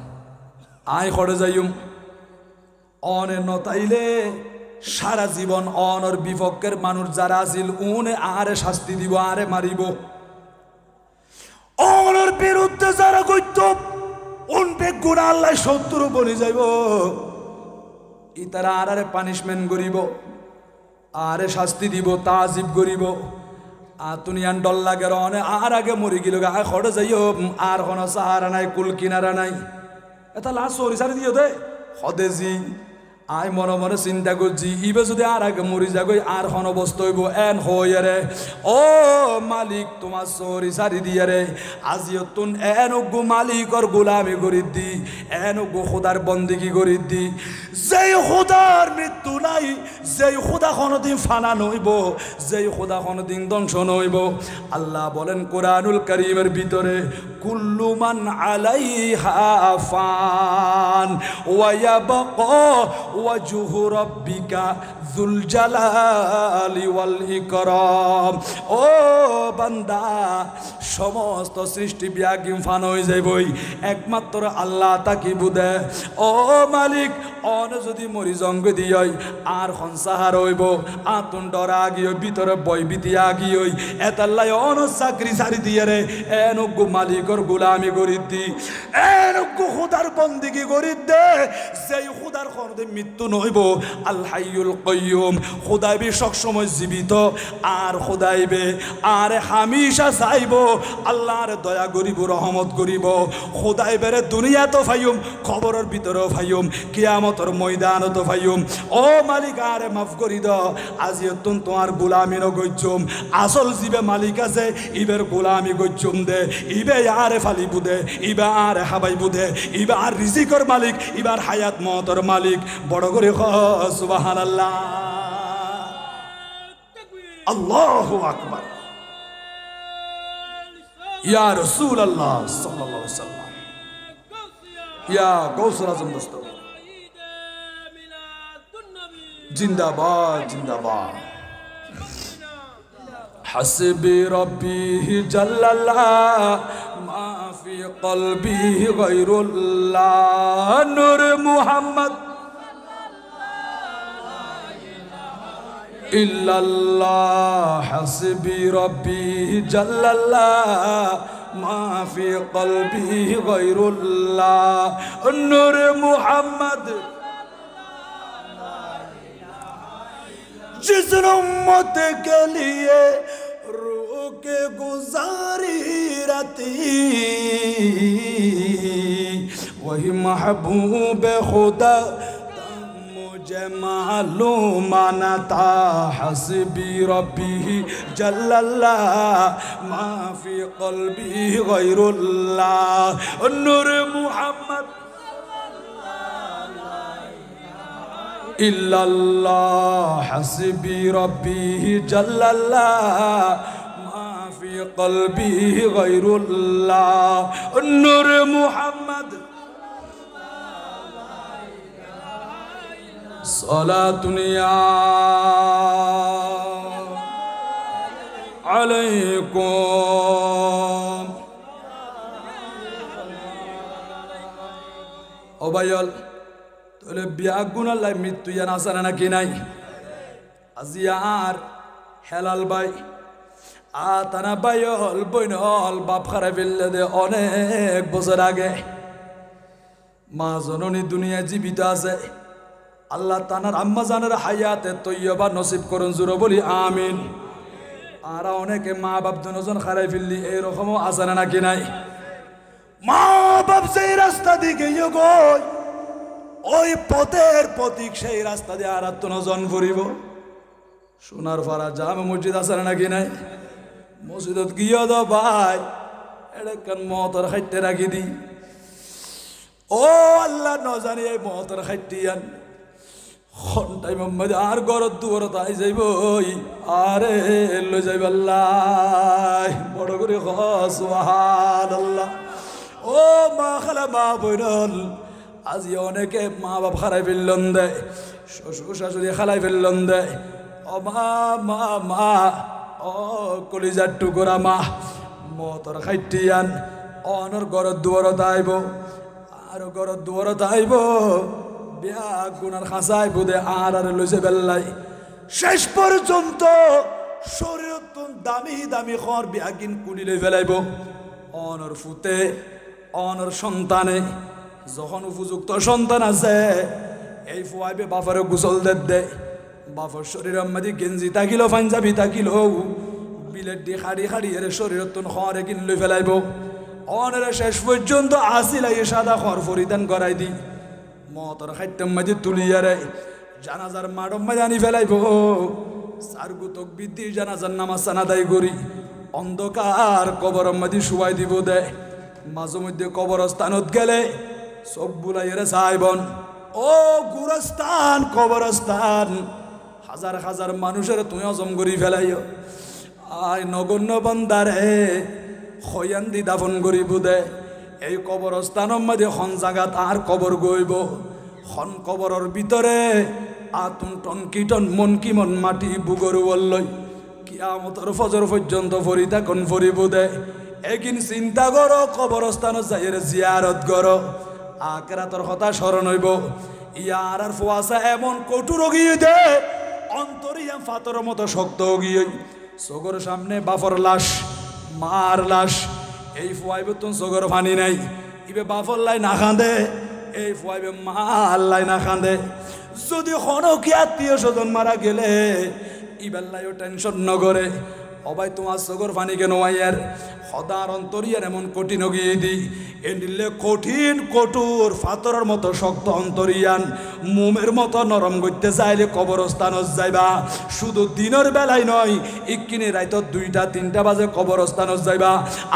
আয় খড়ে যাইম অনে নতাইলে সারা জীবন অনর বিপক্ষের মানুষ যারা আছিল উনে আরে শাস্তি দিব আরে মারিব অনর বিরুদ্ধে যারা কইত উনবে গুণা আল্লাহ 70 বনি যাইব ইতারা আরে পানিশমেন্ট করিব আরে শাস্তি দিব তাজিব করিব আতুনিয়ান ডল লাগের অনে আর আগে মরি গেল আয় খড়ে যাইও আর কোনো সাহারা নাই কুল কিনারা নাই এটা লাশ সরি সারি দিও দে হদেজি আয় মনে মনে চিন্তা করছি ইবে যদি আর আগে মরি যাগই আর হন অবস্থা হইব এন হইয়া রে ও মালিক তোমার সরি সারি দিয়ে রে আজিও তুন এনগো মালিকর গোলামি করি দি এনগো খোদার বন্দিগি করি দি যেই খোদার মৃত্যু নাই যেই খোদা কোনদিন ফানা নইব যেই খোদা কোনদিন ধ্বংস নইব আল্লাহ বলেন কোরআনুল কারীমের ভিতরে কুল্লু মান আলাইহা ফান ওয়া ইয়াবকা ওয়াজহু রাব্বিকা যুল জালালি ওয়াল ইকরাম ও বান্দা সমস্ত সৃষ্টি বিয়াগিম ফান হয়ে যাইবই একমাত্র আল্লাহ তাকি বুদে ও মালিক অন যদি মরি জঙ্গ দিয়ই আর হনসাহার হইব আতুন ডরা গিয়ে ভিতরে বয় বিতিয়া গিয়ে এতাল্লাই অন চাকরি সারি দিয়ে রে এনগো মালিকর গোলামি করি দি এনগো খুদার বন্দিগি করি দে যেই খুদার কোনদিন মৃত্যু নইব আল হাইয়ুল কাইয়ুম খুদাইবে সবসময় জীবিত আর খুদাইবে আর হামেশা চাইব আল্লাহর দয়া করিব রহমত করিব খুদাইবে রে দুনিয়া তো ফাইয়ুম খবরের ভিতরেও ফাইয়ুম কিয়ামতের ময়দানও তো ফাইয়ুম ও মালিক আরে মাফ করি দাও আজি তুন তোমার গোলামি ন গইছুম আসল জিবে মালিক আছে ইবের গোলামি গইছুম দে ইবে আরে ফালি বুদে ইবে আরে হাবাই বুদে ইবে আর রিজিকর মালিক ইবার হায়াত মতর মালিক বড় করে সুবহানাল্লাহ আল্লাহু আকবার ইয়া রাসূলুল্লাহ সাল্লাল্লাহু আলাইহি ওয়াসাল্লাম ইয়া গৌসুল আজম দোস্ত জিন্দাবাদ জিন্দাবাদ হাসবি রব্বি জাল্লাল্লাহ মা ফি কলবি গায়রুল্লাহ নূর মুহাম্মদ ইল্লাল্লাহ হাসবি রব্বি জাল্লাল্লাহ মা ফি কলবি গায়রুল্লাহ নূর মুহাম্মদ जिस उम्मत के लिए रूह के गुजारी रहती वही महबूब खुदा মালুম আনাতা হাসবি রব্বি জাল্লাল্লাহ মা ফি কলবি গায়রুল্লাহ নূর মুহাম্মদ ইল্লাল্লাহ হাসবি রব্বি জাল্লাল্লাহ মা ফি কলবি গায়রুল্লাহ নূর মুহাম্মদ সালাতুন আলাইকুম। ও ভাইয়াল তাহলে বিয়া গুনাল্লাই মৃত্যু ইয়ান আসানা নাকি নাই আজিয়ার হেলাল ভাই আতানা ভাইয়াল বইনল বাপ খারাই ফেললে দে অনেক বছর আগে মা জননী দুনিয়ায় জীবিত আছে আল্লাহ তানার আম্মা জানের হায়াতে তৈয়বা নসিব করুন জুড়ো বলি আমিন। আর অনেকে মা বাপ দুজন খারাই ফেললি এইরকমও আছে না নাকি নাই মা বাপ সেই রাস্তা দিকে গই ওই পথের প্রতীক সেই রাস্তা দিয়ে আর নজন ফুরিব সোনার ফারা জামে মসজিদ আছে না নাকি নাই মসজিদত গিয়ে দো ভাই এড়েকান মতর খাইতে রাখি দি ও আল্লাহ ন জানি এই মতর খাইতিয়ান ঘন্টাই মোহাম্মদ আর গরত দুয়ারত আই যাইব আরে লই যাইব আল্লাহ বড় করে সুবহানাল্লাহ। ও মা খালা মা বইনল আজি অনেকে মা বাপ খারাই ফেললন দেয় শ্বশুর শাশুড়ি খালাই ফেললন দেয় ও মা মা মা ও কলিজার টুকরা মা মতর খাইটিয়ান অনর গরত দুয়ারত আইব আর গরত দুয়ারত আইব বিয়া গুনার খাঁচাই বুধে আর লইছে বেল্লাই শেষ পর্যন্ত শরীর দামি দামি খর বিয়া কিন কুড়িলে ফেলাইব অনর ফুতে অনর সন্তানে যখন উপযুক্ত সন্তান আছে এই ফুয়াইবে বাফারে গোসল দে বাফর শরীরের মধ্যে গেঞ্জি থাকিল পাঞ্জাবি থাকিল বিলেট দিয়ে খাড়ি খাড়ি এর শরীরের তুন খরে কিন লই ফেলাইব অনরে শেষ পর্যন্ত আসিলাই সাদা খর পরিধান করাই দি মতর খাইতেম মাঝে তুলিয়ারে জানাজার মাডম মাঝে আনি ফেলাইব সারগু তকবির জানাজার নামাজ সানাদাই করি অন্ধকার কবর মাঝে শুয়াই দিব দে মাঝে মধ্যে কবরস্থানত গেলে সব বুলাইয়েরে চাইবন ও গুরস্থান কবরস্থান হাজার হাজার মানুষের তুই হজম করি ফেলাইও আয় নগণ্য বন্দারে খয়ান দি দাফন করিব দে এই কবরস্থানের মধ্যে খন জাগাত আর কবর গইব খন কবরের ভিতরে আতুন টন কীটন মন কি মন মাটি বুগর বললই কিয়ামতের ফজর পর্যন্ত ফরি থাকুন ফরিব দে একদিন চিন্তা করো কবরস্থান যাইয়ের জিয়ারত করো আখেরাতের কথা স্মরণ হইব ইয়ার আর ফুয়াশা এমন কটু রোগী দে অন্তরিয়াম ফাতর মতো শক্ত গিয়ে চোখের সামনে বাফর লাশ মার লাশ এই ফুয়াইবে তো চোখের পানি নাই ইবে বাফর লাই না খাঁদে এই ফুয়াইবে মার লাই না খাঁদে যদি হনো কি আত্মীয় স্বজন মারা গেলে ইবেল্লাইও টেনশন নগরে অবাই তোমার চোখের পানি কেন আইয়ার সদার অন্তরিয়ার এমন কঠিন গিয়ে দি এ নিলে কঠিন কঠোর ফাতরের মতো শক্ত অন্তরিয়ান মোমের মতো নরম করতে চাইলে কবরস্থানত যাইবা শুধু দিনের বেলায় নয় ইকিনি রাইত 2টা 3টা বাজে কবরস্থানত যাইবা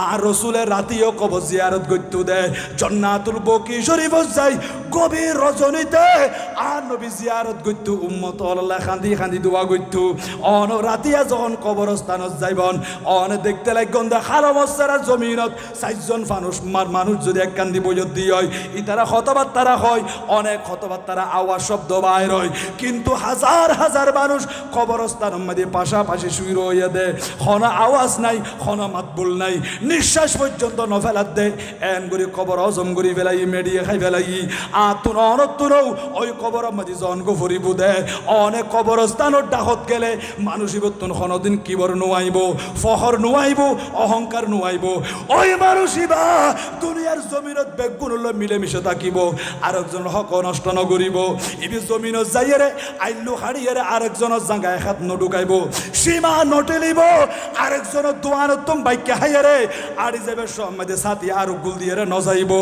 আর রসুলের রাতিও কবর জিয়ারত করতে দেয় জান্নাতুল বকি শরীফত যাই গভীর রজনীতে আর নবী জিয়ারত করতে উম্মত আল্লাহ খান্দি খান্দি দোয়া করত অন রাতিয়া যখন কবরস্থানত যাইবন অন দেখতে লাগন দে খারমসারা জমিনত 4জন মানুষ যদি এক কান্দি বইয়ত দি হয় ইতারা কথাবার্তারা হয় অনেক কথাবার্তারা আওয়াজ শব্দ বাইর হয় কিন্তু হাজার হাজার মানুষ কবরস্থানের মধ্যে পাশাপাশি শুই রইয়া দে খনা আওয়াজ নাই খনা মাতবুল নাই নিঃশ্বাস পর্যন্ত নফেলাত দে এন করে কবর হজম করি ফেলাই মেডিয়ে খাই ফেলাই আতুন অনতুনও ওই কবরের মধ্যে জনগো ফরিব দে অনেক কবরস্থানের ডাকত গেলে মানুষ ইবতুন খনদিন কিবর নোয়াইব ফহর নোয়াইব অহংকার নুয়াইব ওই মানুষই বা দুনিয়ার জমিনত বেগুন মিলেমিশে থাকিব আরেকজনের হক নষ্ট নকরিব ইবি জমিনত যাইয়েরে আইলু হারিয়েরে আরেকজনের জাঙ্গায় হাত নঢুকাইব সীমা নটেলিব আরেকজনের দোয়ানতম বাইকে হাইয়েরে আড়ি যাবে সমাজে সাথী আর গুল দিয়ে নজাইব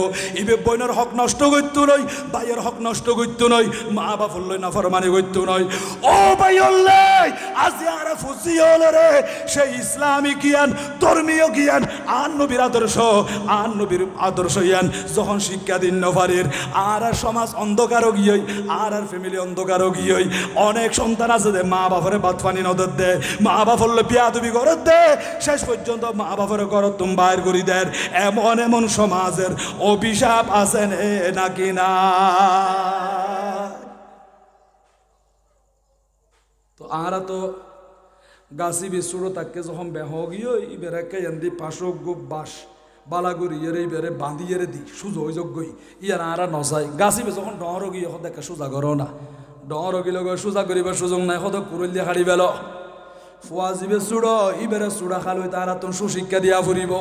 ইবে বইনের হক নষ্ট করতো নয় ভাইয়ের হক নষ্ট করতো নয় মা বাপর লই নাফরমানি করতো নয় ও ভাই আজ আর ফুসি হলে রে সেই ইসলামী জ্ঞান ধর্মীয় জ্ঞান আর নবীর আদর্শ জ্ঞান যখন শিক্ষা দিন নফারির আর সমাজ অন্ধকার গিয়ে আর ফ্যামিলি অন্ধকার গিয়ে অনেক সন্তান আছে যে মা বাপরে বাদ পানি নদর দে মা বাপর পিয়া তুমি করত দে শেষ পর্যন্ত মা বাপরে করত তুমি বাইর করি দেয় এমন এমন সমাজের অভিশাপ আছে নাকি না তো আরা তো গাছি বিশুড়ো তাকে যখন বেহ গিয়ে ইবেরাকে এন্দি পাশো গুপ বাস বালাগুড়ি এর ইবেরে বাঁধিয়ে দি সুযোগ যোগ্যই ইয়ার আরা নসাই গাছি বে যখন ডর গিয়ে দেখে সোজা করো না ডর গিলে সোজা করিবার সুযোগ নাই সদ কুরল দিয়ে হাড়ি বেল ফুয়া জিবে চুড়ো ইবেরে চূড়া খালই তারা তো সুশিক্ষা দিয়া ফুরিব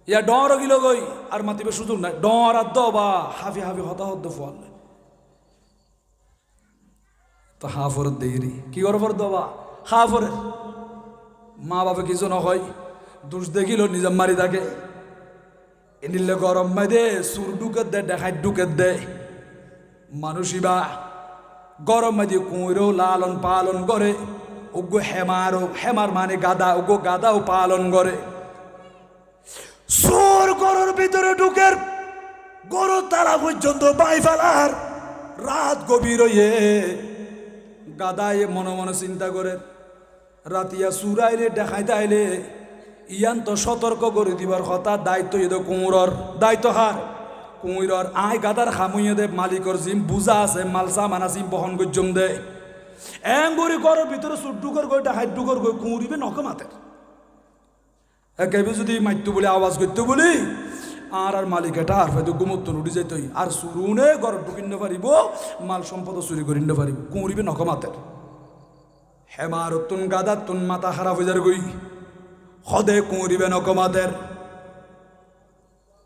ইয়া ডর গিল গই আর মাতিবে সুযোগ নাই ডর আর দবা হাফি হাফি হতাহত ফুয়াল তো হাফর দেরি কি করবর দবা হাফরে মা বাবা কিছু নহয় দোষ দেখিল নিজে মারি থাকে এনিলে গরম মাই দে সুর ঢুকে দে দেখাই ঢুকে দে মানুষই বা গরম মাই দিয়ে কুঁড়ো লালন পালন করে ওগো হেমার মানে গাদা ওগো গাদাও পালন করে সুর গরুর ভিতরে ঢুকের গরু তারা পর্যন্ত বাই ফেলার রাত গভীর হইয়ে গাদায় মনে মনে চিন্তা করে রাতিয়া চুরাইলে দেখাইতে আইলে ইয়ান তো সতর্ক করে দিবার কথা দায়িত্ব এদ কুঁড়র দায়িত্ব হার কুঁড়র আই গাদার খামুইয়ে দে মালিকর জিম বুঝা আছে মালসা মানা জিম বহন গজ্জম দে এঙ্গুরি ঘরের ভিতরে চুড্ডুকর গই দেখাই ডুকর গই কুঁড়িবে নখ মাতে একেবে যদি মাইতো বলে আওয়াজ করতে বলি আর মালিক এটা আর হয়তো গুমত্ত উঠি যাইতই আর চুরুনে ঘর ঢুকিন পারিব মাল সম্পদ চুরি করিন পারিব কুঁড়িবে নখ মাতের হেমার তুন গাদার তুন মাথা খারাপ হয়ে যার গই সদে কুঁড়িবে নখ মাতের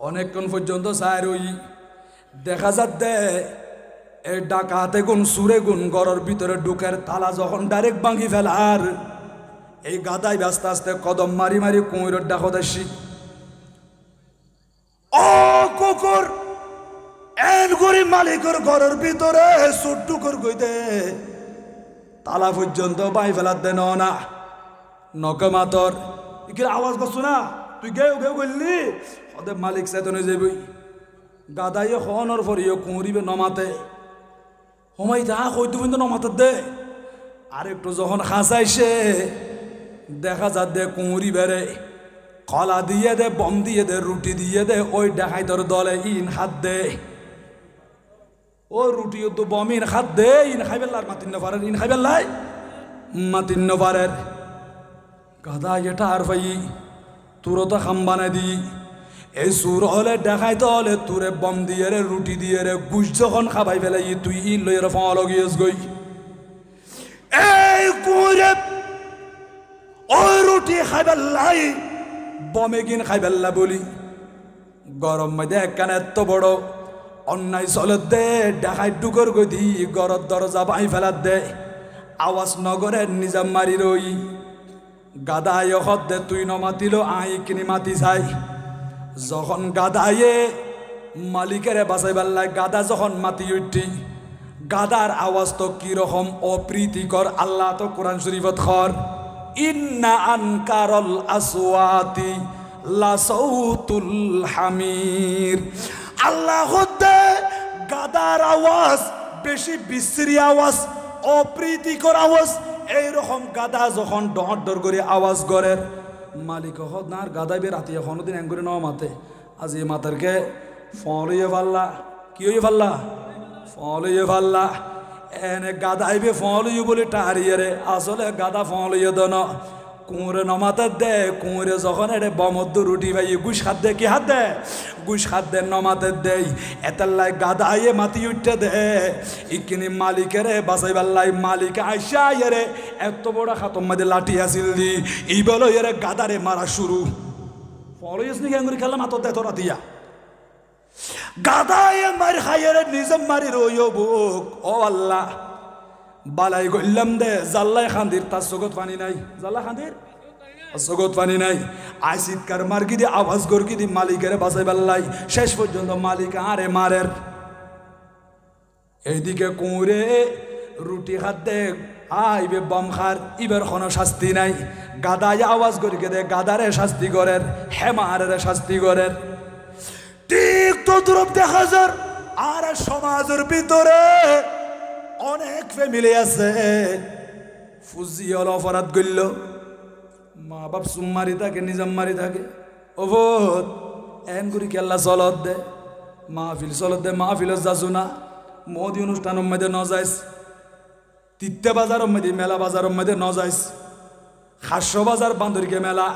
অনেকক্ষণ পর্যন্ত চায় রই দেখা যাত দে এই ডাকাতে গুণ সুরে গুণ ঘরের ভিতরে ঢুকের তালা যখন ডাইরেক্ট ভাঙি ফেলার এই গাদাই আস্তে আস্তে কদম মারি মারি কুঁড়ের ডাকত আসি ও কুকুর এন করি মালিকের ঘরের ভিতরে সুট্টুকর কইতে তালা পর্যন্ত বাই ফেলার দেন না নকে মাতর ইকে আওয়াজ করছো না তুই গেও গেও বললি ওদের মালিক চেতন হয়ে যাবি গাদাইয়ে হনর ফরিয়ে কুঁড়িবে নমাতে হমাই যা হইতে কিন্তু নমাতে দে আর একটু যখন খাঁচাইছে দেখা যা দে কুঁড়ি বেড়ে কলা দিয়ে দে বম দিয়ে দে রুটি দিয়ে দে ওই দেখাই তোর দলে ইন হাত দে ও রুটি তো বম ইন হাত দে ইন খাই বেলার মাতিন পারেন ইন খাই বেলাই মাতিন পারের গাদা এটা আর ভাই তোর তো খাম বানাই দি এই সুর হলে দেখাইতে হলে তোরে বম দিয়ে রে রুটি দিয়ে রে গুছ যখন খাবাই ফেলাই তুই ইন লইয়ের ফল গিয়েছ গই এই কুঁড়ে ওই রুটি খাইবার লাই বমে কিন খাইবেল্লা বলি গরম মধ্যে একখানে এত বড় অন্যায় চলে দে দেখাই ডুকর গদি গরর দরজা বাই ফেলার দে আওয়াজ নগরে নিজাম মারি রই গাদায় হত দে তুই নমাতিল আই কিনি মাতি যাই যখন গাদায়ে মালিকেরে বাঁচাইবার লাই গাদা যখন মাতি উঠি গাদার আওয়াজ তো কিরকম অপ্রীতিকর আল্লাহ তো কোরআন শরীফত খর ইন্না আনকারল আসওয়াতি লাসাউতুল হামির আল্লাহ হতে গাদার আওয়াজ বেশি বিশ্রী আওয়াজ অপ্রীতিকর আওয়াজ এইরকম গাদা যখন ডর ডর করে আওয়াজ করে মালিক হদ না আর গাদাই বে রাতি এখনো দিন এঙ্গুরি ন মাতে আজ এই মাতারকে ফলইয়ে পাল্লা কি হইয়ে পাল্লা ফলইয়ে পাল্লা এনে গাদাইবে ফলইয়ে বলে টাহারিয়ে রে আসলে গাদা ফলইয়ে দন কুঁড়ে নমাতে দে কুঁড়ে যখন এরে বমদ্দ রুটি ভাই গুছ খাত দে কি হাত দে গুছ খাত দে নমাতে দেই এতাল্লাই গাদাইয়ে মাতি উঠতে দে ইকিনি মালিকেরে বাঁচাইবাল্লাই মালিক আইসা এরে এত বড় খাতম মাঝে লাঠি আসিল দি ই বলো এরে গাদারে মারা শুরু ফলইস নি গেঙ্গুরি খেললাম আত দেয় তোরা দিয়া গাদায় মার খাইয়ের নিজম মারি রইও বুক ও আল্লাহ বালাই গইলাম দে জাল্লাই খান্দির তার জগৎ পানি নাই জাল্লা খান্দির জগৎ পানি নাই আই চিৎকার মার্গি দি আওয়াজ গর্গি দি মালিকের বাঁচাই বেল্লাই শেষ পর্যন্ত মালিক আরে মারের এইদিকে কুঁড়ে রুটি খাত দে আইবে বম খার ইবার কোনো শাস্তি নাই গাদায় আওয়াজ গর্গি দে গাদারে শাস্তি করের হেমারের শাস্তি করের ঠিক তো দূরব দেখা যার আর সমাজের ভিতরে অনেক ফ্যামিলি আছে ফুজিয়াল অপরাধ করল মা বাপ সুম্মারি থাকে নিজাম মারি থাকে ওভত এন করি কেল্লা চলত দে মাহফিল চলত দে মাহফিলত যাচু না মোদি অনুষ্ঠানের মধ্যে ন যাইস তিত্তে বাজারের মধ্যে মেলা বাজারের মধ্যে ন যাইস হাস্য বাজার বান্দরকে মেলা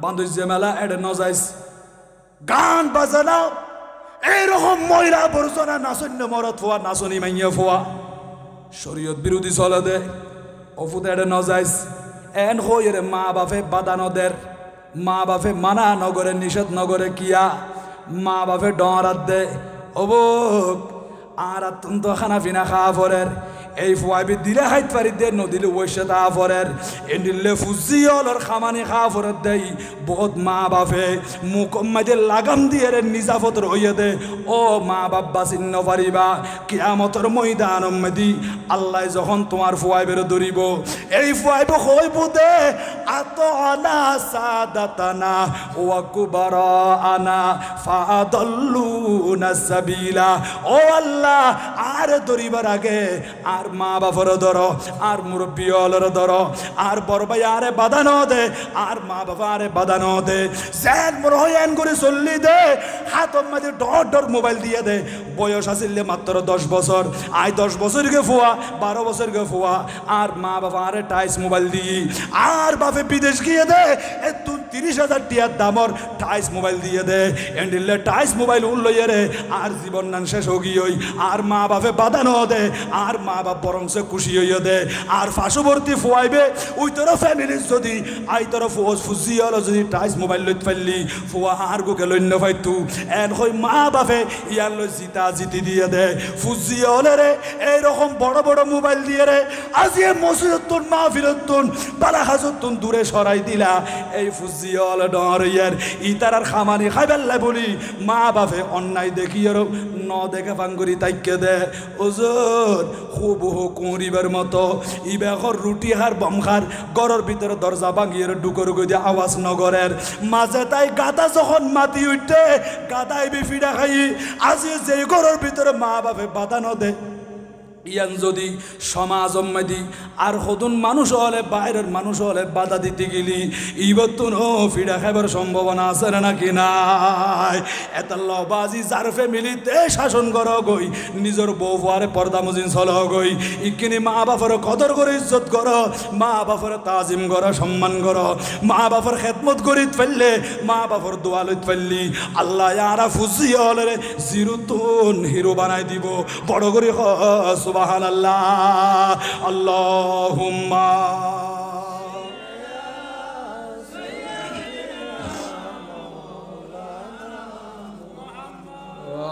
বান্দর মেলা এডে ন যাইস গান বাজানা এইরকম ময়লা বর্জনা নাচন্য মরত ফোয়া নাচনি মাইয়া ফোয়া শরীয়ত বিরোধী চলে দে অফুতে এডে ন যাইস এন হইরে মা বাপে বাধা নদের মা বাপে মানা নগরে নিষেধ নগরে কিয়া মা বাপে ডরাত দে অবক আর অত্যন্ত খানা পিনা খাওয়া পরের এই ফুয়াবি দিলে হাইত পারি দে নদিলে ওইসে তা পরের এনিলে ফুজিয়লর খামানি খাওয়া পরের দেই বহুত মা বাপে মুকম্মাদে লাগাম দিয়ে রে নিজাফতর হইয়ে দে ও মা বাপ বাচিন্ন পারিবা কিয়ামতর ময়দান মেদি আল্লাহ যখন তোমার ফুয়াইবের ধরিব এই ফুয়াইব হইব দে আত আনা সাদাতানা ওয়া কুবারা আনা ফাদাল্লুনা সাবিলা ও আল্লাহ আর ধরিবার আগে আর মা বাপর ধরো আর মুরব্বী অলর ধরো আর বড় ভাই আরে বাধা ন দে আর মা বাবা আরে বাধা ন দে স্যার মরহয়ান করে চললি দে হাত মাঝে ডর ডর মোবাইল দিয়ে দে বয়স আসিলে মাত্র 10 বছর আই 10 বছর গে ফুয়া 12 বছর গে ফুয়া আর মা বাবা আরে টাইস মোবাইল দিই আর বাপে বিদেশ গিয়ে দে এ তুই 30,000 টিয়ার দামর টাইস মোবাইল দিয়ে দে এন্ডিলে টাইস মোবাইল উল্লইয়ে রে আর জীবন নান শেষ হই আর মা বাপে বাধা ন দে আর মা বাপ বরং সে খুশি হইয়া দে আর পার্শ্ববর্তী ফুয়াইবে ওই তোর ফ্যামিলির যদি আই তোর ফুজিয়াল যদি টাইস মোবাইল লইতে পারলি ফুয়া আর গোকে লইন্য পাইতু এন হই মা বাপে ইয়ার লই জিতা জিতি দিয়ে দে ফুজিয়ালে রে এইরকম বড় বড় মোবাইল দিয়ে রে আজি মসজিদতুন মাহফিলতুন বালা হাজতুন দূরে সরাই দিলা এই ফুজিয়াল ডর ইয়ার ইতারার খামানি খাইবেল্লা বলি মা বাপে অন্যায় দেখিয়ারও ন দেখে ফাঙ্গুরি তাইকে দে ওজোর খুব কুঁড়িবার মতো ইবেখর রুটি হার বমখার গড়ের ভিতরে দরজা ভাঙিয়ে ডুকর গিয়ে আওয়াজ নগরের মাঝে তাই গাদা যখন মাতি উঠতে গাদাই বিফিডা খাই আজি যে গড়ের ভিতরে মা বাপে বাধা ন দে ইয়ান যদি সমাজ মেদি আর হতুন মানুষ হলে বাইরের মানুষ হলে বাধা দিতে গেলি ইবতুন ফিরা খাইবার সম্ভাবনা আছে নাকি নাই এত লবাজি যার ফ্যামিলিতে শাসন কর গই নিজের বউ ফুয়ারে পর্দা মজিন চল গই ইকিনি মা বাপের কদর করে ইজ্জত কর মা বাপের তাজিম কর সম্মান কর মা বাপের খেদমত করিত ফেললে মা বাপের দোয়া লইত ফেললি আল্লাহ ইয়ারা ফুজি হলে জিরুতুন হিরো বানাই দিব বড় করে সুবহানাল্লাহ আল্লাহুম্মা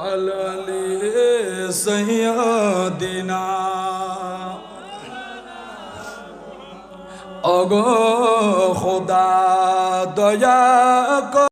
আলা আলি সাইয়্যিদিনা ওগো খোদা দয়া